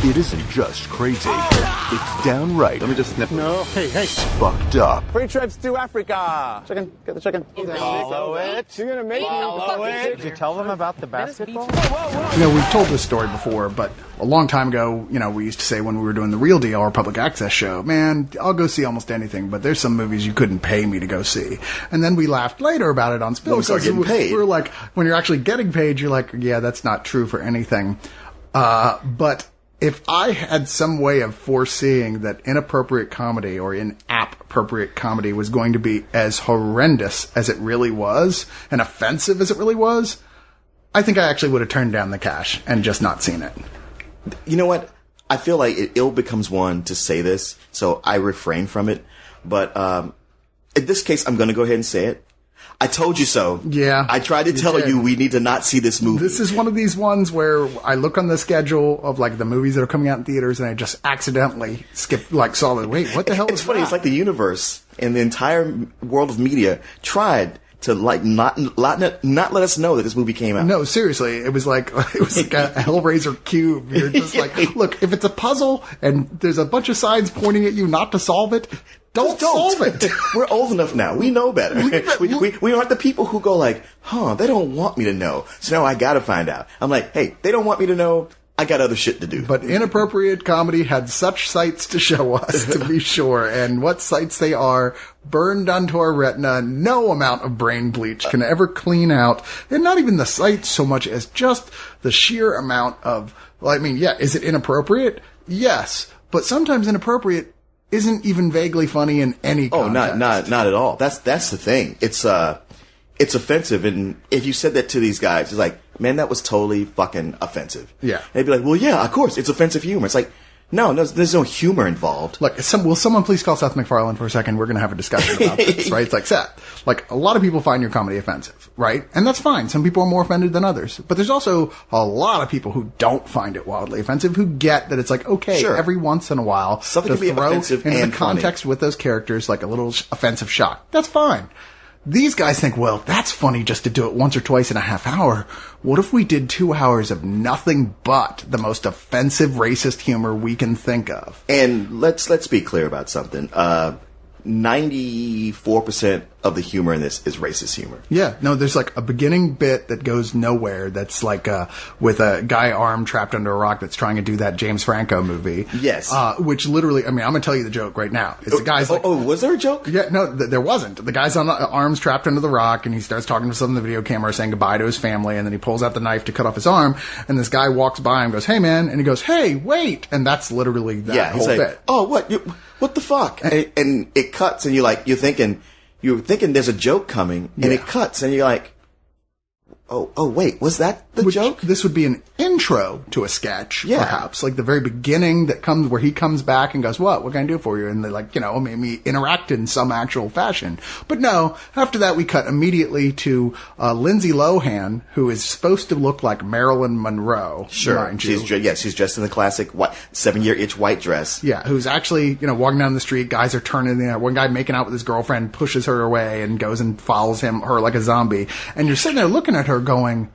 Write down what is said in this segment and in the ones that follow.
It isn't just crazy. It's downright. Let me just snip. No. Hey. Fucked up. Free trips to Africa. Chicken. Get the chicken. Follow it. You're gonna make me. Did you tell them about the basketball? We've told this story before, but a long time ago, we used to say when we were doing the Real Deal, our public access show, man, I'll go see almost anything, but there's some movies you couldn't pay me to go see. And then we laughed later about it on Spill. We start getting paid. We were like, when you're actually getting paid, you're like, yeah, that's not true for anything. But if I had some way of foreseeing that inappropriate comedy or InAPPropriate comedy was going to be as horrendous as it really was and offensive as it really was, I think I actually would have turned down the cash and just not seen it. You know what? I feel like it ill becomes one to say this, so I refrain from it. But in this case, I'm going to go ahead and say it. I told you so. Yeah. I tried to tell you we need to not see this movie. This is one of these ones where I look on the schedule of the movies that are coming out in theaters and I just accidentally saw it. Wait, what the hell is that? It's funny. It's like the universe and the entire world of media tried to not let us know that this movie came out. No, seriously. It was like a Hellraiser cube. You're just look, if it's a puzzle and there's a bunch of signs pointing at you not to solve it, Don't solve it. We're old enough now. We know better. We aren't the people who go they don't want me to know, so now I gotta find out. I'm like, hey, they don't want me to know. I got other shit to do. But Inappropriate Comedy had such sights to show us, to be sure. And what sights they are, burned onto our retina, no amount of brain bleach can ever clean out. And not even the sights so much as just the sheer amount of, is it inappropriate? Yes. But sometimes inappropriate isn't even vaguely funny in any context. Oh, not at all. That's the thing. It's offensive, and if you said that to these guys, it's like, man, that was totally fucking offensive. Yeah. They'd be like, well, yeah, of course, it's offensive humor. It's like, no, there's no humor involved. Look, will someone please call Seth MacFarlane for a second? We're going to have a discussion about this, right? It's like, Seth, a lot of people find your comedy offensive, right? And that's fine. Some people are more offended than others. But there's also a lot of people who don't find it wildly offensive, who get that it's okay, sure, every once in a while, something can be offensive into and the context funny with those characters, a little offensive shock. That's fine. These guys think, well, that's funny just to do it once or twice in a half hour. What if we did 2 hours of nothing but the most offensive racist humor we can think of? And let's be clear about something. 94% of the humor in this is racist humor. Yeah. No, there's a beginning bit that goes nowhere that's with a guy arm trapped under a rock that's trying to do that James Franco movie. Yes. Which literally, I'm going to tell you the joke right now. It's the guy's was there a joke? Yeah, no, there wasn't. The guy's on arms trapped under the rock and he starts talking to someone in the video camera saying goodbye to his family, and then he pulls out the knife to cut off his arm, and this guy walks by and goes, hey man, and he goes, hey, wait, and that's literally that whole bit. Oh, what the fuck? And it cuts, and you're thinking there's a joke coming, and it cuts, and you're like, oh, wait, was that the joke? This would be an intro to a sketch, perhaps. The very beginning where he comes back and goes, what can I do for you? And they maybe interact in some actual fashion. But no, after that we cut immediately to Lindsay Lohan, who is supposed to look like Marilyn Monroe. Sure. She's dressed in the classic 7-year-itch white dress. Yeah, who's actually, walking down the street, guys are turning, one guy making out with his girlfriend pushes her away and goes and follows her like a zombie. And you're sitting there looking at her going,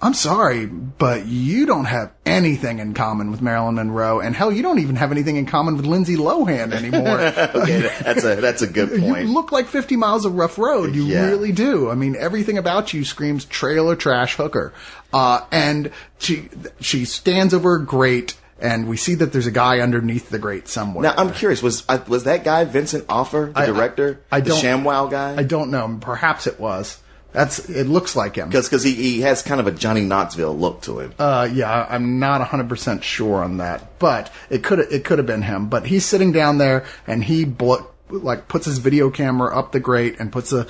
I'm sorry, but you don't have anything in common with Marilyn Monroe, and hell, you don't even have anything in common with Lindsay Lohan anymore. Okay, that's a good point. You look like 50 Miles of Rough Road. You really do. I mean, everything about you screams trailer trash hooker. And she stands over a grate, and we see that there's a guy underneath the grate somewhere. Now, I'm curious, was that guy Vincent Offer, the director? The ShamWow guy? I don't know. Perhaps it was. It looks like him. Because he has kind of a Johnny Knoxville look to him. Yeah, I'm not 100% sure on that, but it could have been him. But he's sitting down there and he puts his video camera up the grate and puts a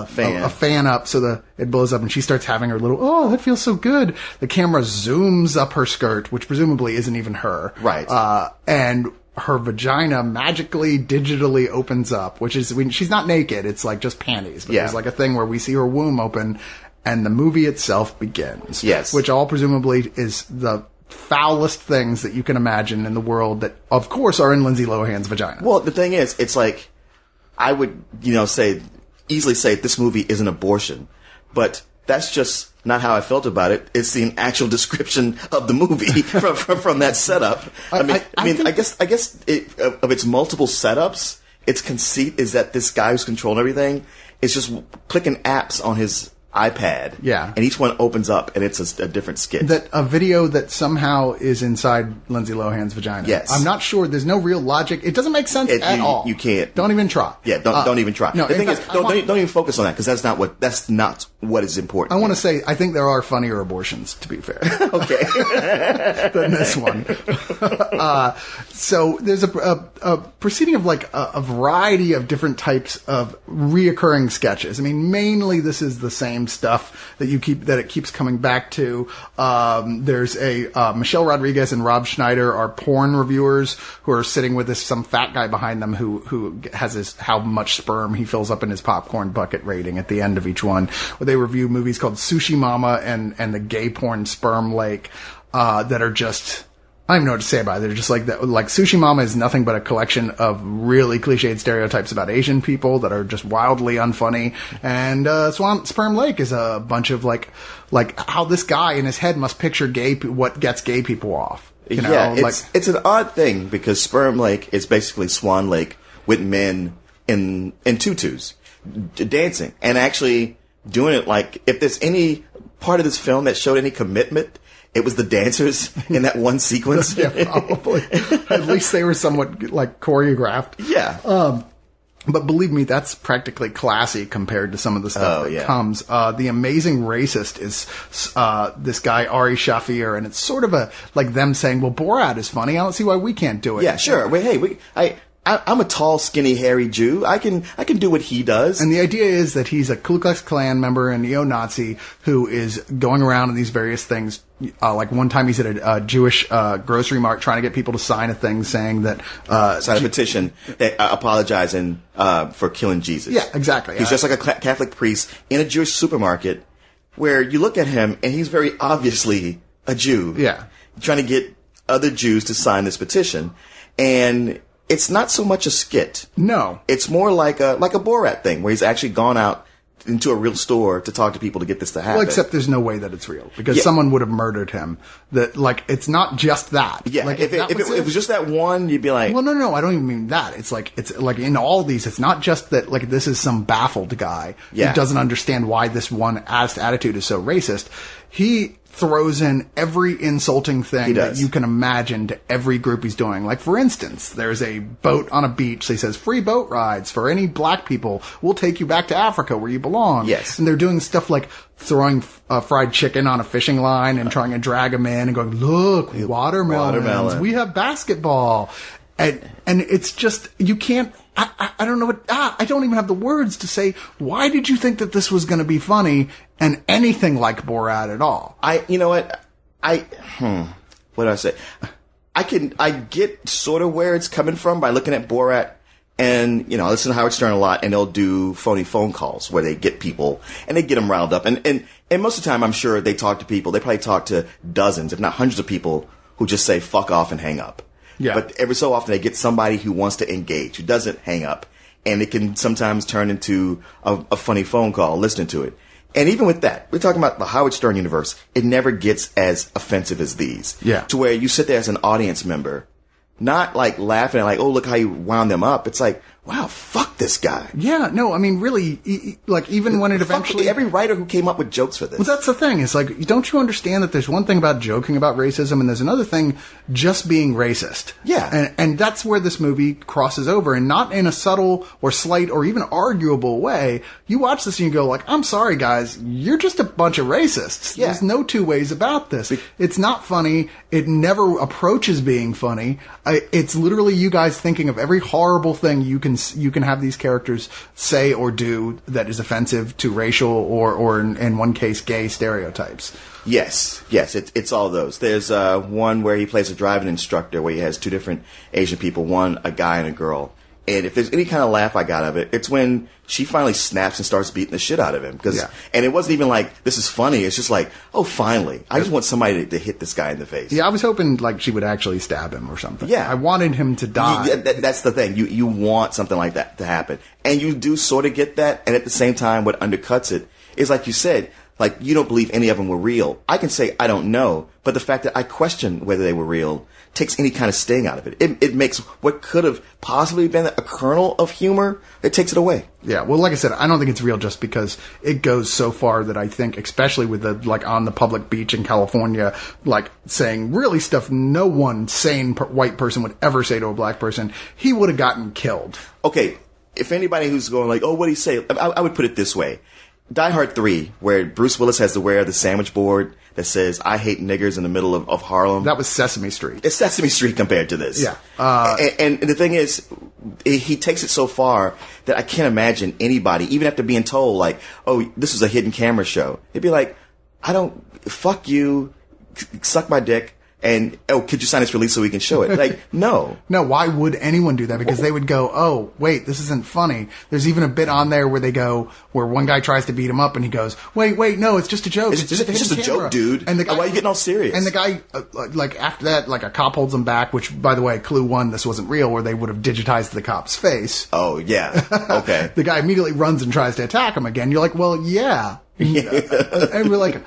fan up so that it blows up, and she starts having her little, oh, that feels so good. The camera zooms up her skirt, which presumably isn't even her. Right. And her vagina magically, digitally opens up, which is, she's not naked, it's just panties. But there's a thing where we see her womb open, and the movie itself begins. Yes. Which all presumably is the foulest things that you can imagine in the world that, of course, are in Lindsay Lohan's vagina. Well, the thing is, it's I would, easily say this movie is an abortion, but that's just not how I felt about it. It's the actual description of the movie from that setup. I guess of its multiple setups, its conceit is that this guy who's controlling everything is just clicking apps on his iPad. Yeah. And each one opens up and it's a different skit. That a video that somehow is inside Lindsay Lohan's vagina. Yes. I'm not sure. There's no real logic. It doesn't make sense at all. You can't. Don't even try. Yeah, don't even try. No, the thing fact, is, don't even focus on that because that's not what is important. I want to say, I think there are funnier abortions, to be fair. Okay. Than this one. So there's a proceeding of like a variety of different types of reoccurring sketches. I mean, mainly this is the same stuff that it keeps coming back to. There's Michelle Rodriguez and Rob Schneider are porn reviewers who are sitting with some fat guy behind them who has how much sperm he fills up in his popcorn bucket rating at the end of each one. Where they review movies called Sushi Mama and the gay porn Sperm Lake that are just, I don't even know what to say about it. They're just like that. Like Sushi Mama is nothing but a collection of really cliched stereotypes about Asian people that are just wildly unfunny. And Sperm Lake is a bunch of like how this guy in his head must picture what gets gay people off. You know? Yeah, it's an odd thing because Sperm Lake is basically Swan Lake with men in tutus dancing and actually doing it. Like if there's any part of this film that showed any commitment, it was the dancers in that one sequence. Yeah, probably. At least they were somewhat like choreographed. Yeah. But believe me, that's practically classy compared to some of the stuff comes. The Amazing Racist is this guy Ari Shafir, and it's sort of like them saying, "Well, Borat is funny. I don't see why we can't do it." Yeah, sure. Well, hey, I'm a tall, skinny, hairy Jew. I can do what he does. And the idea is that he's a Ku Klux Klan member and neo-Nazi who is going around in these various things. Like one time he's at a Jewish grocery mart trying to get people to sign a thing saying that sign a petition apologizing for killing Jesus. Yeah, exactly. He's just like a Catholic priest in a Jewish supermarket where you look at him and he's very obviously a Jew. Yeah, trying to get other Jews to sign this petition, and it's not so much a skit. No. It's more like a Borat thing where he's actually gone out into a real store to talk to people to get this to happen. Well, except there's no way that it's real because someone would have murdered him. That it's not just that. Yeah. Like, if it was just that one, you'd be like, well, no, I don't even mean that. It's like in all these, it's not just that like this is some baffled guy who doesn't understand why this one attitude is so racist. He throws in every insulting thing that you can imagine to every group he's doing. Like, for instance, there's a boat on a beach. He says, free boat rides for any black people. We'll take you back to Africa where you belong. Yes. And they're doing stuff like throwing fried chicken on a fishing line and trying to drag them in and going, look, watermelons. We have basketball. And it's just, you can't, I don't know I don't even have the words to say, why did you think that this was going to be funny and anything like Borat at all? You know what? What do I say? I get sort of where it's coming from by looking at Borat and, I listen to Howard Stern a lot and they'll do phony phone calls where they get people and they get them riled up. And most of the time, I'm sure they talk to people. They probably talk to dozens, if not hundreds of people who just say fuck off and hang up. Yeah. But every so often they get somebody who wants to engage, who doesn't hang up. And it can sometimes turn into a funny phone call, listening to it. And even with that, we're talking about the Howard Stern universe. It never gets as offensive as these. Yeah. To where you sit there as an audience member, not like laughing at like, oh, look how you wound them up. It's like, wow, fuck this guy. Yeah, no, I mean, really, like, even when it eventually... Every writer who came up with jokes for this. Well, that's the thing. It's like, don't you understand that there's one thing about joking about racism and there's another thing just being racist? Yeah. And that's where this movie crosses over, and not in a subtle or slight or even arguable way. You watch this and you go like, I'm sorry, guys, you're just a bunch of racists. Yeah. There's no two ways about this. It's not funny. It never approaches being funny. It's literally you guys thinking of every horrible thing you can have these characters say or do that is offensive to racial or in one case gay stereotypes. Yes, it's all those. There's one where he plays a driving instructor where he has two different Asian people, one a guy and a girl. And if there's any kind of laugh I got out of it, it's when she finally snaps and starts beating the shit out of him. And it wasn't even like, this is funny. It's just like, oh, finally. I just want somebody to hit this guy in the face. Yeah, I was hoping like she would actually stab him or something. Yeah. I wanted him to die. That's the thing. You want something like that to happen. And you do sort of get that. And at the same time, what undercuts it is, like you said, like, you don't believe any of them were real. I can say I don't know, but the fact that I question whether they were real takes any kind of sting out of it. It makes what could have possibly been a kernel of humor, it takes it away. Yeah, well, like I said, I don't think it's real just because it goes so far that I think, especially with the, like, on the public beach in California, like, saying really stuff no one sane white person would ever say to a black person, he would have gotten killed. Okay, if anybody who's going like, oh, what'd he say? I would put it this way. Die Hard 3, where Bruce Willis has to wear the sandwich board that says, I hate niggers in the middle of Harlem. That was Sesame Street. It's Sesame Street compared to this. Yeah. And the thing is, he takes it so far that I can't imagine anybody, even after being told, like, oh, this is a hidden camera show. He'd be like, fuck you, suck my dick. And, oh, could you sign this release so we can show it? Like, no. No, why would anyone do that? Because they would go, oh, wait, this isn't funny. There's even a bit on there where they go, where one guy tries to beat him up and he goes, wait, no, it's just a joke. It's just a joke, dude. And the guy, why are you getting all serious? And the guy, like, after that, like, a cop holds him back, which, by the way, clue 1, this wasn't real, where they would have digitized the cop's face. Oh, yeah. Okay. The guy immediately runs and tries to attack him again. You're like, well, yeah. And we're like,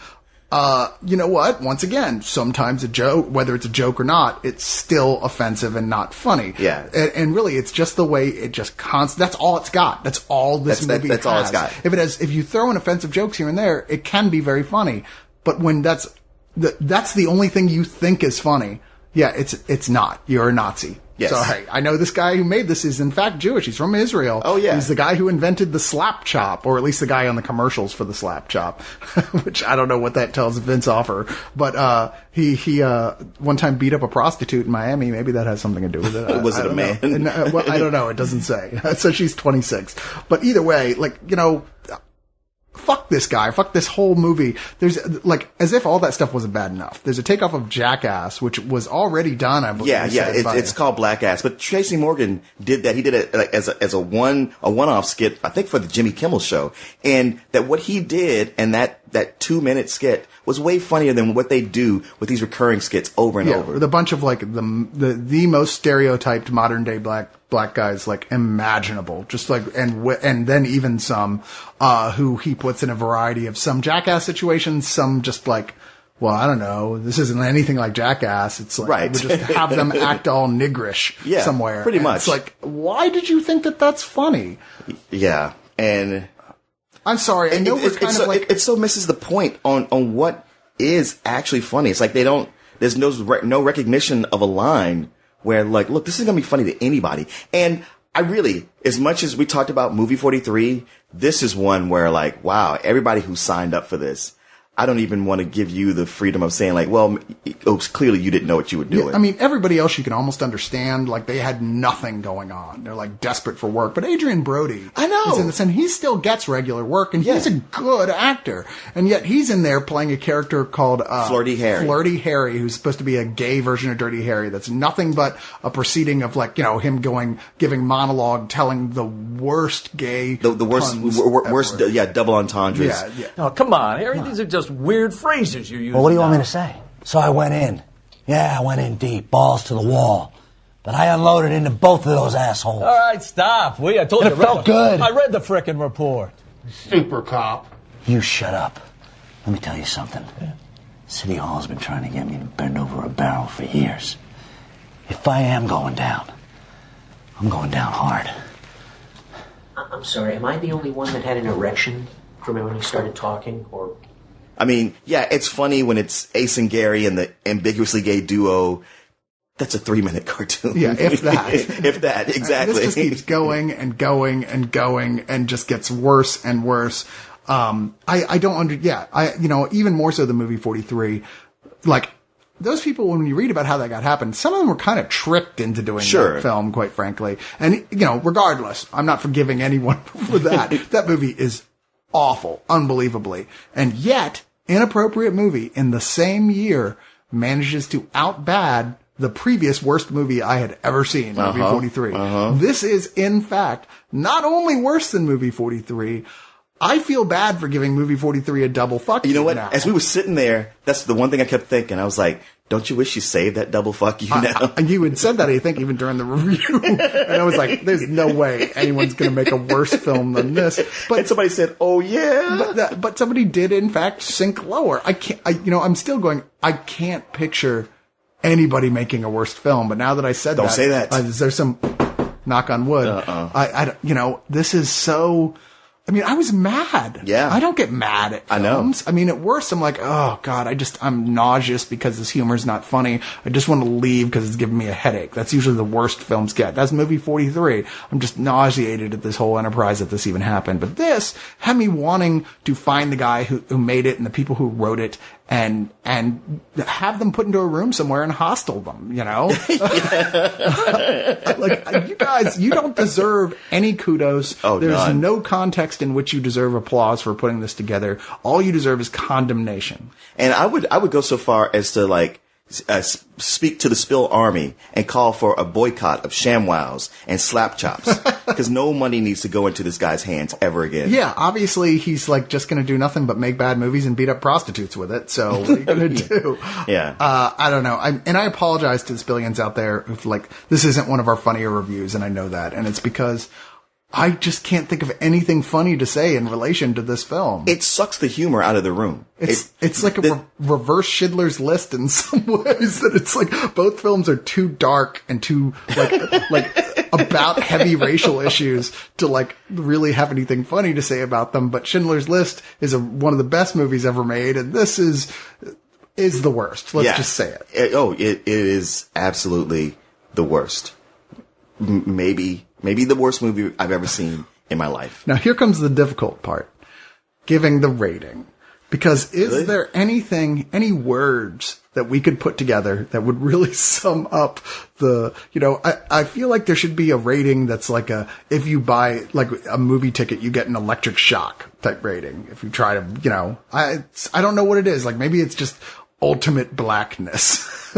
you know what? Once again, sometimes a joke, whether it's a joke or not, it's still offensive and not funny. Yeah. And really, it's just the way it just that's all it's got. That's all this movie has. That's all it's got. If you throw in offensive jokes here and there, it can be very funny. But when that's the only thing you think is funny, yeah, it's not. You're a Nazi. Yes. So, hey, I know this guy who made this is in fact Jewish. He's from Israel. Oh, yeah. He's the guy who invented the slap chop, or at least the guy on the commercials for the slap chop, which I don't know what that tells Vince Offer. But, he one time beat up a prostitute in Miami. Maybe that has something to do with it. Was it a man? Well, I don't know. It doesn't say. So she's 26. But either way, like, you know, fuck this guy, fuck this whole movie. There's, like, as if all that stuff wasn't bad enough. There's a takeoff of Jackass, which was already done, I believe. Yeah, it's called Black Ass. But Tracy Morgan did that. He did it like, as a one-off skit, I think for the Jimmy Kimmel show. And that what he did and that 2-minute skit was way funnier than what they do with these recurring skits over and over. With a bunch of like the most stereotyped modern day black guys like imaginable, just like and then even some who he puts in a variety of some Jackass situations, some just like, well, I don't know, this isn't anything like Jackass. It's like, right. We just have them act all niggerish somewhere. Pretty much. It's like, why did you think that that's funny? Yeah, and I'm sorry. I know we're kind of like it so misses the point on what is actually funny. It's like there's no recognition of a line where like, look, this is gonna be funny to anybody. And I really, as much as we talked about movie 43, this is one where like, wow, everybody who signed up for this, I don't even want to give you the freedom of saying like, well, clearly you didn't know what you were doing. Yeah, I mean, everybody else you can almost understand, like they had nothing going on. They're like desperate for work. But Adrian Brody, I know, is in this, and he still gets regular work, and he's a good actor. And yet he's in there playing a character called Flirty Harry. Flirty Harry, who's supposed to be a gay version of Dirty Harry. That's nothing but a proceeding of like, you know, him giving monologue, telling the worst gay, the worst, double entendres. Yeah. Oh, come on, Harry. These are just weird phrases you're using. Well, what do you want me now. to say? So I went in. Yeah, I went in deep, balls to the wall. But I unloaded into both of those assholes. All right, stop. I told you. It felt good. I read the frickin' report. Super cop. You shut up. Let me tell you something. Yeah. City Hall's been trying to get me to bend over a barrel for years. If I am going down, I'm going down hard. I'm sorry, am I the only one that had an erection from when you started talking, or... I mean, yeah, it's funny when it's Ace and Gary and the ambiguously gay duo. That's a 3-minute cartoon. Yeah, if that. If that, exactly. This just keeps going and going and going and just gets worse and worse. I don't even more so than movie 43, like, those people, when you read about how that happened, some of them were kind of tricked into doing that film, quite frankly. And, you know, regardless, I'm not forgiving anyone for that. That movie is awful, unbelievably. And yet, InAPPropriate movie in the same year manages to outbad the previous worst movie I had ever seen, movie 43. This is, in fact, not only worse than movie 43, I feel bad for giving movie 43 a double fuck. You know what? Now. As we were sitting there, that's the one thing I kept thinking. I was like, Don't you wish you saved that double fuck you now? You had said that, I think, even during the review. And I was like, there's no way anyone's going to make a worse film than this. And somebody said, oh, yeah. But somebody did, in fact, sink lower. I'm still going, I can't picture anybody making a worse film. But now that I said Don't say that. There's some knock on wood. This is so... I mean, I was mad. Yeah. I don't get mad at films. I mean, at worst, I'm like, oh, God, I'm nauseous because this humor's not funny. I just want to leave because it's giving me a headache. That's usually the worst films get. That's movie 43. I'm just nauseated at this whole enterprise that this even happened. But this had me wanting to find the guy who made it and the people who wrote it and have them put into a room somewhere and hostel them, you know? Like, you guys, you don't deserve any kudos. Oh, There's none. no context in which you deserve applause for putting this together. All you deserve is condemnation. And I would go so far as to like speak to the Spill Army and call for a boycott of ShamWows and slap chops because no money needs to go into this guy's hands ever again. Yeah, obviously he's like just going to do nothing but make bad movies and beat up prostitutes with it. So what are you going to do? Yeah. I don't know. I apologize to the Spillians out there if like this isn't one of our funnier reviews, and I know that, and it's because I just can't think of anything funny to say in relation to this film. It sucks the humor out of the room. It's like a reverse Schindler's List in some ways, that it's like both films are too dark and too like about heavy racial issues to like really have anything funny to say about them. But Schindler's List is one of the best movies ever made, and this is the worst. Let's just say it. It is absolutely the worst. Maybe the worst movie I've ever seen in my life. Now here comes the difficult part. Giving the rating. Because is there any words that we could put together that would really sum up I feel like there should be a rating that's like if you buy like a movie ticket, you get an electric shock type rating. If you try to, I don't know what it is. Like maybe it's just ultimate blackness.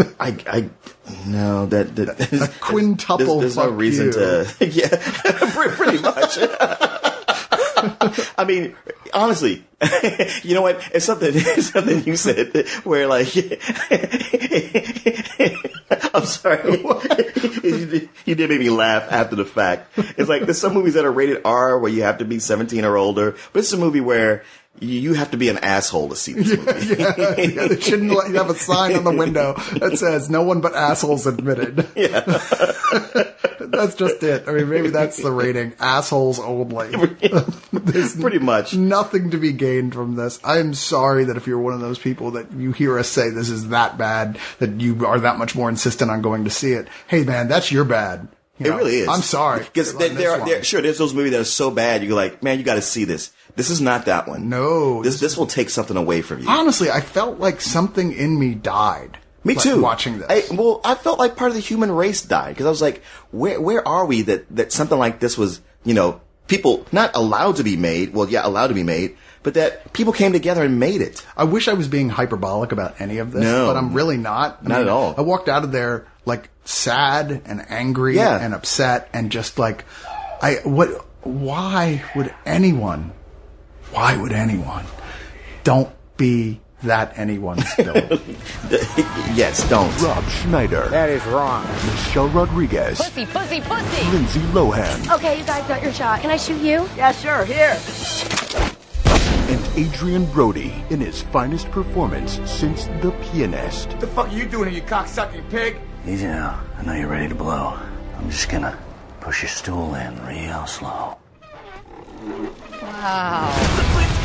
No, that a quintuple. There's no reason to. Yeah, pretty much. I mean, honestly, you know what? It's something you said where like, I'm sorry, you did make me laugh after the fact. It's like there's some movies that are rated R where you have to be 17 or older, but it's a movie where you have to be an asshole to see this movie. Yeah, they shouldn't let you have a sign on the window that says "No one but assholes admitted." Yeah. That's just it. I mean, maybe that's the rating. Assholes only. There's pretty much nothing to be gained from this. I'm sorry that if you're one of those people that you hear us say this is that bad, that you are that much more insistent on going to see it. Hey, man, that's your bad. It really is. I'm sorry. Because there's those movies that are so bad, you're like, man, you got to see this. This is not that one. No. This will take something away from you. Honestly, I felt like something in me died. Me too. Watching this. I felt like part of the human race died because I was like, where are we that something like this was, people not allowed to be made. Well, yeah, allowed to be made, but that people came together and made it. I wish I was being hyperbolic about any of this, but I'm really not. Not at all. I walked out of there like sad and angry and upset and just like, why would anyone don't be that anyone's film? Yes, don't. Rob Schneider. That is wrong. Michelle Rodriguez. Pussy, pussy, pussy. Lindsay Lohan. Okay, you guys got your shot. Can I shoot you? Yeah, sure. Here. And Adrian Brody in his finest performance since The Pianist. What the fuck are you doing here, you cocksucking pig? Easy now. I know you're ready to blow. I'm just gonna push your stool in real slow. Wow.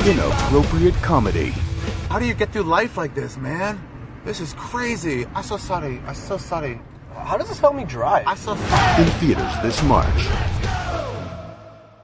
InAPPropriate comedy. How do you get through life like this, man? This is crazy. I'm so sorry. How does this help me drive? I'm so sorry. In theaters this March.